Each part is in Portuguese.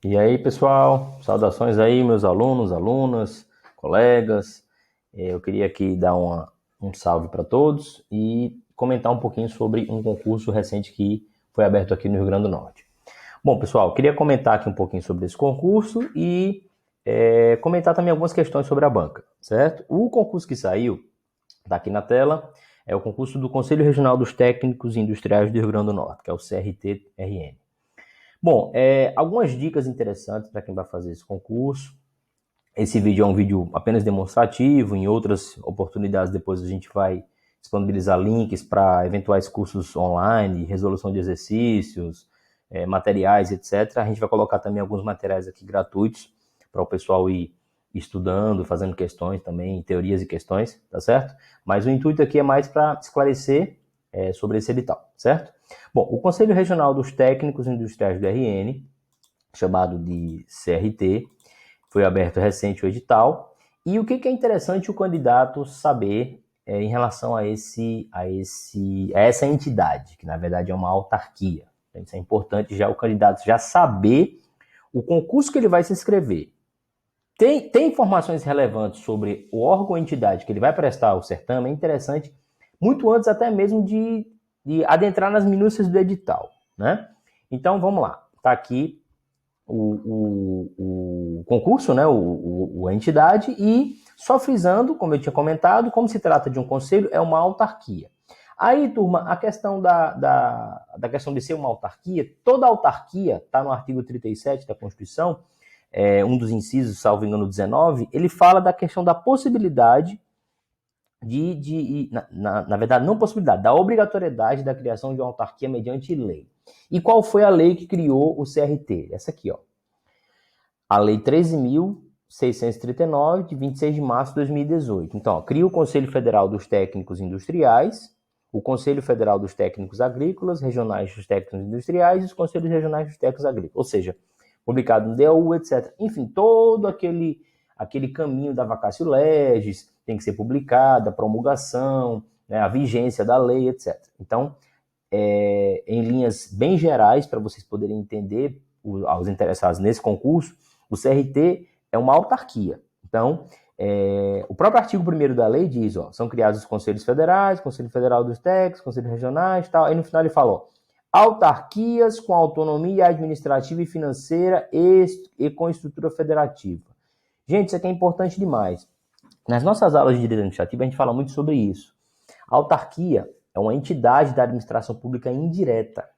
E aí, pessoal, saudações aí, meus alunos, alunas, colegas. Eu queria aqui dar um salve para todos e comentar um pouquinho sobre um concurso recente que foi aberto aqui no Rio Grande do Norte. Bom, pessoal, queria comentar aqui um pouquinho sobre esse concurso e comentar também algumas questões sobre a banca, certo? O concurso que saiu, está aqui na tela, é o concurso do Conselho Regional dos Técnicos Industriais do Rio Grande do Norte, que é o CRT-RN. Bom, algumas dicas interessantes para quem vai fazer esse concurso. Esse vídeo é um vídeo apenas demonstrativo, em outras oportunidades depois a gente vai disponibilizar links para eventuais cursos online, resolução de exercícios, materiais, etc. A gente vai colocar também alguns materiais aqui gratuitos para o pessoal ir estudando, fazendo questões também, teorias e questões, tá certo? Mas o intuito aqui é mais para esclarecer sobre esse edital, certo? Bom, o Conselho Regional dos Técnicos Industriais do RN, chamado de CRT, foi aberto recente o edital. E o que é interessante o candidato saber em relação a essa entidade, que na verdade é uma autarquia. Então, isso é importante já o candidato já saber o concurso que ele vai se inscrever. Tem informações relevantes sobre o órgão ou entidade que ele vai prestar o certame, é interessante, muito antes até mesmo de adentrar nas minúcias do edital, né? Então, vamos lá. Está aqui o concurso, né, a entidade, e só frisando, como eu tinha comentado, como se trata de um conselho, é uma autarquia. Aí, turma, a questão da questão de ser uma autarquia, toda autarquia, está no artigo 37 da Constituição, um dos incisos, salvo engano, 19, ele fala da questão da possibilidade na verdade, não possibilidade, da obrigatoriedade da criação de uma autarquia mediante lei. E qual foi a lei que criou o CRT? Essa aqui, ó. A Lei 13.639, de 26 de março de 2018. Então, ó, cria o Conselho Federal dos Técnicos Industriais, o Conselho Federal dos Técnicos Agrícolas, Regionais dos Técnicos Industriais e os Conselhos Regionais dos Técnicos Agrícolas. Ou seja, publicado no DAU, etc. Enfim, todo aquele caminho da vacatio legis tem que ser publicada, a promulgação, né, a vigência da lei, etc. Então, em linhas bem gerais, para vocês poderem entender, aos interessados nesse concurso, o CRT é uma autarquia. Então, o próprio artigo 1º da lei diz, ó, são criados os conselhos federais, Conselho Federal dos Técnicos, Conselhos Regionais, tal. Aí no final ele fala, ó, autarquias com autonomia administrativa e financeira e com estrutura federativa. Gente, isso aqui é importante demais. Nas nossas aulas de direito administrativo, a gente fala muito sobre isso. A autarquia é uma entidade da administração pública indireta,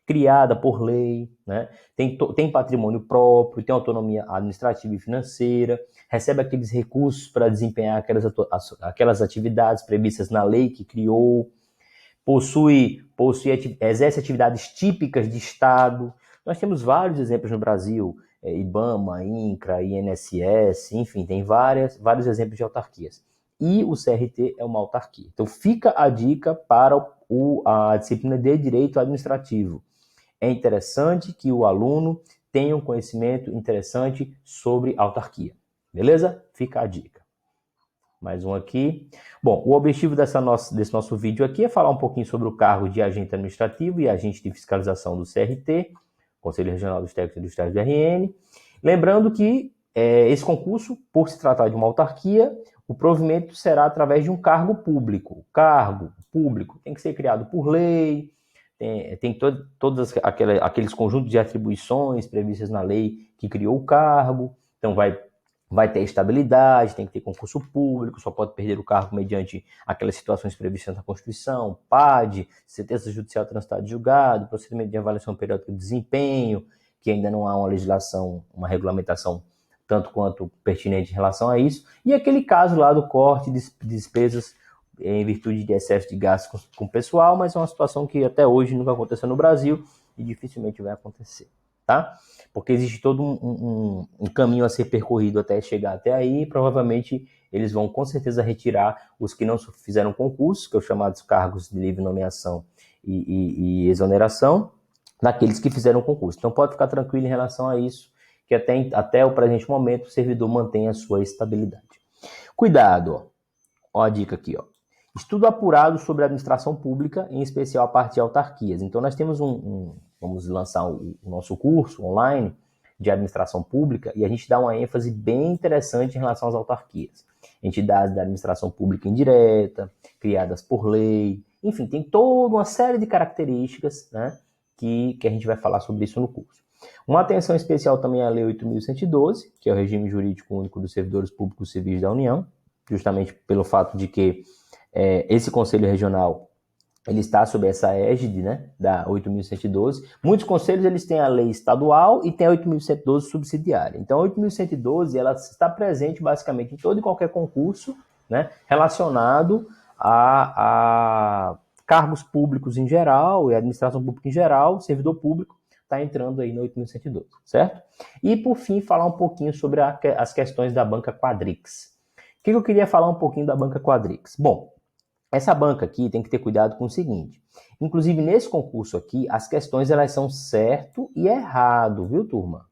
criada por lei, né? Tem patrimônio próprio, tem autonomia administrativa e financeira, recebe aqueles recursos para desempenhar aquelas atividades previstas na lei que criou, exerce atividades típicas de Estado. Nós temos vários exemplos no Brasil, IBAMA, INCRA, INSS, enfim, tem vários exemplos de autarquias. E o CRT é uma autarquia. Então fica a dica para a disciplina de Direito Administrativo. É interessante que o aluno tenha um conhecimento interessante sobre autarquia. Beleza? Fica a dica. Mais um aqui. Bom, o objetivo desse nosso vídeo aqui é falar um pouquinho sobre o cargo de agente administrativo e agente de fiscalização do CRT, Conselho Regional dos Técnicos Industriais do RN. Lembrando que esse concurso, por se tratar de uma autarquia, o provimento será através de um cargo público. O cargo público tem que ser criado por lei, tem todos aqueles conjuntos de atribuições previstas na lei que criou o cargo, então vai ter estabilidade, tem que ter concurso público, só pode perder o cargo mediante aquelas situações previstas na Constituição, PAD, sentença judicial transitada de julgado, procedimento de avaliação periódica de desempenho, que ainda não há uma legislação, uma regulamentação tanto quanto pertinente em relação a isso, e aquele caso lá do corte de despesas em virtude de excesso de gastos com o pessoal, mas é uma situação que até hoje nunca aconteceu no Brasil e dificilmente vai acontecer, tá? Porque existe todo um caminho a ser percorrido até chegar até aí, e provavelmente eles vão com certeza retirar os que não fizeram concurso, que é os chamados cargos de livre nomeação e exoneração, daqueles que fizeram concurso. Então pode ficar tranquilo em relação a isso, que até o presente momento o servidor mantém a sua estabilidade. Cuidado, ó a dica aqui, ó. Estudo apurado sobre a administração pública, em especial a parte de autarquias. Então, nós temos vamos lançar o nosso curso online de administração pública e a gente dá uma ênfase bem interessante em relação às autarquias. Entidades da administração pública indireta, criadas por lei, enfim, tem toda uma série de características, né, que a gente vai falar sobre isso no curso. Uma atenção especial também à Lei 8.112, que é o regime jurídico único dos servidores públicos civis da União, justamente pelo fato de que esse Conselho Regional ele está sob essa égide, né, da 8.112. Muitos conselhos eles têm a lei estadual e tem a 8.112 subsidiária. Então, a 8.112 ela está presente basicamente em todo e qualquer concurso, né, relacionado a cargos públicos em geral e administração pública em geral, servidor público está entrando aí no 8.112, certo? E, por fim, falar um pouquinho sobre as questões da banca Quadrix. O que eu queria falar um pouquinho da banca Quadrix? Bom, essa banca aqui tem que ter cuidado com o seguinte. Inclusive, nesse concurso aqui, as questões elas são certo e errado, viu, turma?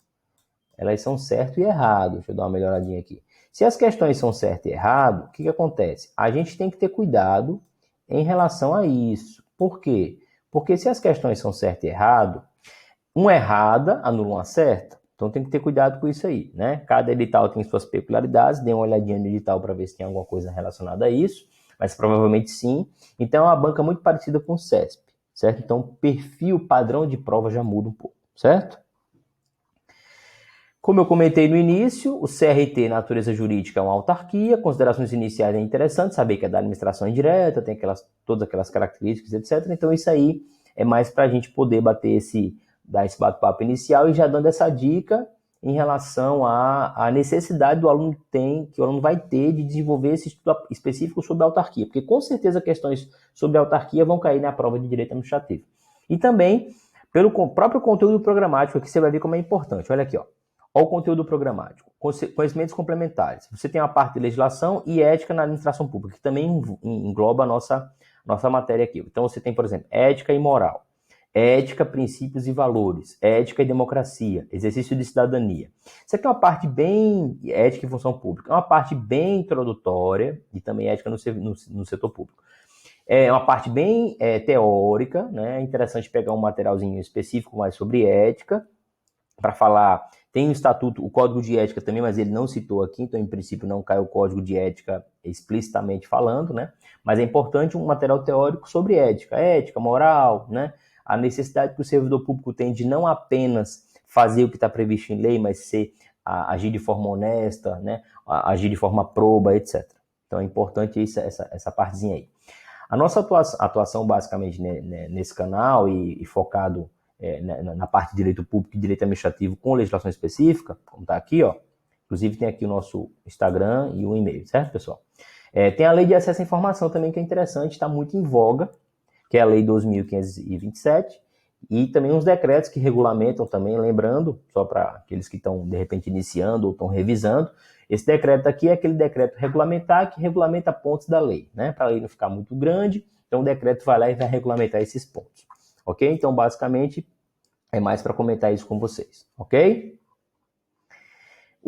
Elas são certo e errado. Deixa eu dar uma melhoradinha aqui. Se as questões são certo e errado, o que acontece? A gente tem que ter cuidado em relação a isso. Por quê? Porque se as questões são certo e errado, uma errada anula uma certa. Então tem que ter cuidado com isso aí, né? Cada edital tem suas peculiaridades. Dê uma olhadinha no edital para ver se tem alguma coisa relacionada a isso. Mas provavelmente sim. Então é uma banca muito parecida com o CESP, certo? Então o perfil, padrão de prova já muda um pouco, certo? Como eu comentei no início, o CRT, natureza jurídica, é uma autarquia. Considerações iniciais é interessante saber que é da administração indireta, tem todas aquelas características, etc. Então isso aí é mais para a gente poder dar esse bate-papo inicial e já dando essa dica em relação à necessidade do aluno que o aluno vai ter de desenvolver esse estudo específico sobre a autarquia, porque com certeza questões sobre a autarquia vão cair na prova de direito administrativo. E também pelo próprio conteúdo programático, que você vai ver como é importante. Olha aqui, ó. Olha o conteúdo programático. Conhecimentos complementares. Você tem uma parte de legislação e ética na administração pública, que também engloba a nossa matéria aqui. Então você tem, por exemplo, ética e moral. Ética, princípios e valores, ética e democracia, exercício de cidadania. Isso aqui é uma parte bem ética e função pública, é uma parte bem introdutória e também ética no setor público. É uma parte bem teórica, né? É interessante pegar um materialzinho específico mais sobre ética para falar. Tem o estatuto, o código de ética também, mas ele não citou aqui, então em princípio não cai o código de ética explicitamente falando, né? Mas é importante um material teórico sobre ética, moral, né? A necessidade que o servidor público tem de não apenas fazer o que está previsto em lei, mas agir de forma honesta, né? Agir de forma proba, etc. Então é importante essa partezinha aí. A nossa atuação basicamente nesse canal e focado na parte de direito público e direito administrativo com legislação específica, como está aqui, ó. Inclusive tem aqui o nosso Instagram e o e-mail, certo, pessoal? Tem a lei de acesso à informação também, que é interessante, está muito em voga, que é a Lei 2.527, e também uns decretos que regulamentam também, lembrando, só para aqueles que estão, de repente, iniciando ou estão revisando, esse decreto aqui é aquele decreto regulamentar que regulamenta pontos da lei, né? Para a lei não ficar muito grande, então o decreto vai lá e vai regulamentar esses pontos, ok? Então, basicamente, é mais para comentar isso com vocês, ok?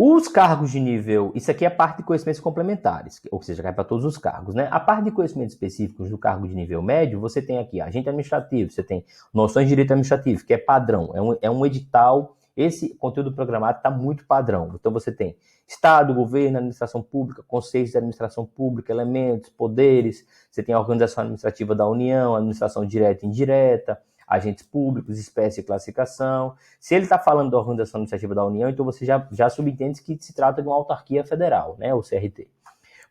Os cargos de nível, isso aqui é a parte de conhecimentos complementares, ou seja, cai para todos os cargos, né? A parte de conhecimentos específicos do cargo de nível médio, você tem aqui agente administrativo, você tem noções de direito administrativo, que é padrão, é um edital, esse conteúdo programado está muito padrão. Então você tem Estado, governo, administração pública, conselhos de administração pública, elementos, poderes, você tem a organização administrativa da União, administração direta e indireta, agentes públicos, espécie e classificação. Se ele está falando da Organização Administrativa da União, então você já subentende que se trata de uma autarquia federal, né, o CRT.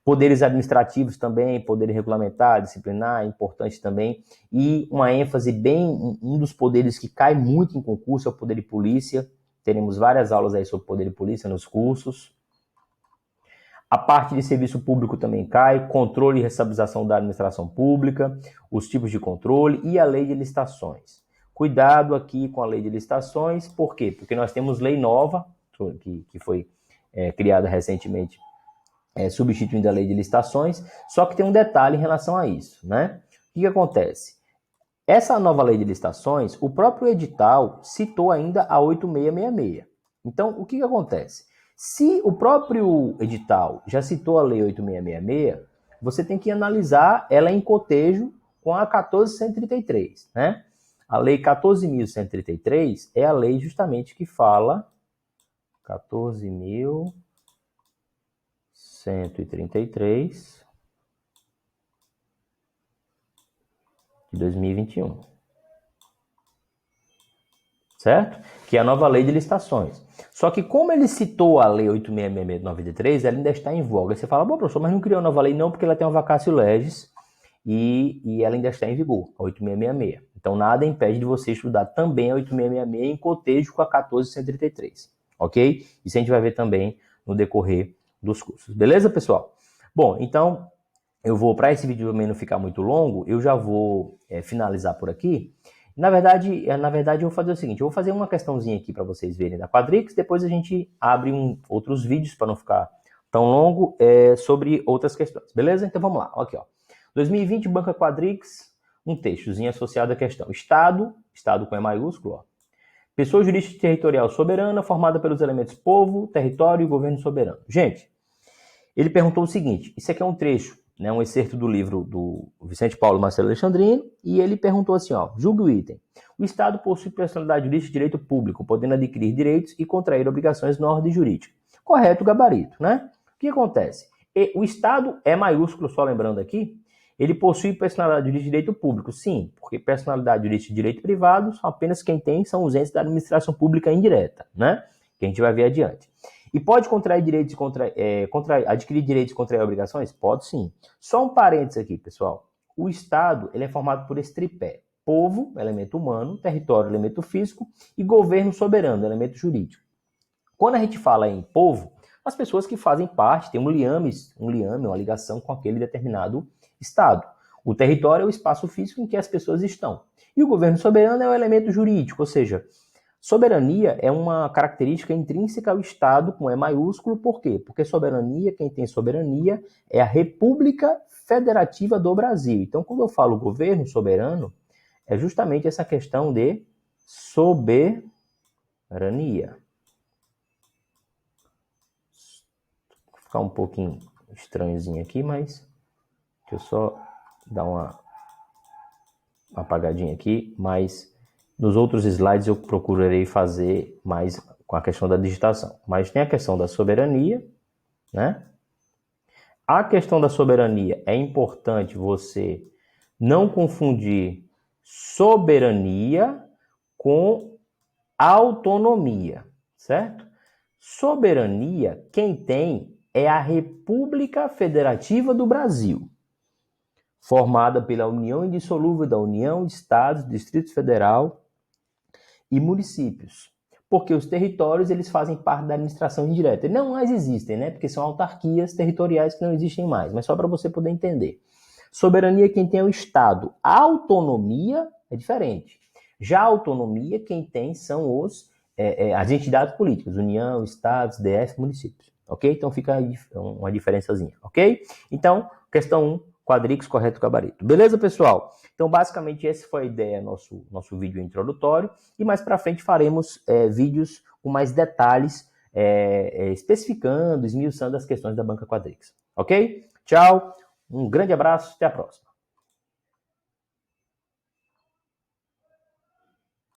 Poderes administrativos também, poder regulamentar, disciplinar, importante também. E uma ênfase um dos poderes que cai muito em concurso é o poder de polícia. Teremos várias aulas aí sobre poder de polícia nos cursos. A parte de serviço público também cai, controle e responsabilização da administração pública, os tipos de controle e a lei de licitações. Cuidado aqui com a lei de licitações, por quê? Porque nós temos lei nova, que foi criada recentemente, substituindo a lei de licitações, só que tem um detalhe em relação a isso, né? O que acontece? Essa nova lei de licitações, o próprio edital citou ainda a 8666. Então, o que acontece? Se o próprio edital já citou a lei 8666, você tem que analisar ela em cotejo com a 14.133, né? A lei 14.133 é a lei justamente que fala 14.133 de 2021. Certo? Que é a nova lei de licitações. Só que como ele citou a lei 8.666 de 93, ela ainda está em voga. Aí você fala, bom, professor, mas não criou a nova lei não, porque ela tem uma vacácio legis e ela ainda está em vigor, a 8.666. Então nada impede de você estudar também a 8.666 em cotejo com a 14.133, ok? Isso a gente vai ver também no decorrer dos cursos. Beleza, pessoal? Bom, então eu vou, para esse vídeo também não ficar muito longo, eu já vou finalizar por aqui. Na verdade, eu vou fazer o seguinte, eu vou fazer uma questãozinha aqui para vocês verem da Quadrix, depois a gente abre outros vídeos para não ficar tão longo sobre outras questões, beleza? Então vamos lá, aqui ó. 2020, Banca Quadrix, um textozinho associado à questão. Estado com E maiúsculo, ó. Pessoa jurídica territorial soberana formada pelos elementos povo, território e governo soberano. Gente, ele perguntou o seguinte, isso aqui é um trecho, né, um excerto do livro do Vicente Paulo Marcelo Alexandrino, e ele perguntou assim, ó, julgue o item. O Estado possui personalidade jurídica de direito público, podendo adquirir direitos e contrair obrigações na ordem jurídica. Correto, gabarito, né? O que acontece? O Estado é maiúsculo, só lembrando aqui, ele possui personalidade jurídica de direito público, sim, porque personalidade jurídica de direito privado, são apenas quem tem são os entes da administração pública indireta, né? Que a gente vai ver adiante. E pode contrair direitos, adquirir direitos e contrair obrigações? Pode sim. Só um parênteses aqui, pessoal. O Estado ele é formado por esse tripé. Povo, elemento humano, território, elemento físico, e governo soberano, elemento jurídico. Quando a gente fala em povo, as pessoas que fazem parte, tem um liame, uma ligação com aquele determinado Estado. O território é o espaço físico em que as pessoas estão. E o governo soberano é o elemento jurídico, ou seja, soberania é uma característica intrínseca ao Estado com E maiúsculo, por quê? Porque soberania, quem tem soberania é a República Federativa do Brasil. Então, quando eu falo governo soberano, é justamente essa questão de soberania. Vou ficar um pouquinho estranhozinho aqui, mas deixa eu só dar uma apagadinha aqui, mas nos outros slides eu procurarei fazer mais com a questão da digitação. Mas tem a questão da soberania, né? A questão da soberania é importante você não confundir soberania com autonomia, certo? Soberania, quem tem é a República Federativa do Brasil, formada pela união indissolúvel da União, Estados, Distrito Federal e municípios. Porque os territórios eles fazem parte da administração indireta. E não mais existem, né? Porque são autarquias territoriais que não existem mais. Mas só para você poder entender. Soberania, quem tem é o Estado. A autonomia é diferente. Já a autonomia, quem tem são as entidades políticas. União, Estados, DF, municípios. Ok? Então fica aí uma diferençazinha. Ok? Então, questão 1. Quadrix, correto, gabarito. Beleza, pessoal? Então, basicamente, essa foi a ideia, nosso vídeo introdutório. E mais para frente faremos vídeos com mais detalhes, especificando, esmiuçando as questões da banca Quadrix. Ok? Tchau, um grande abraço, até a próxima.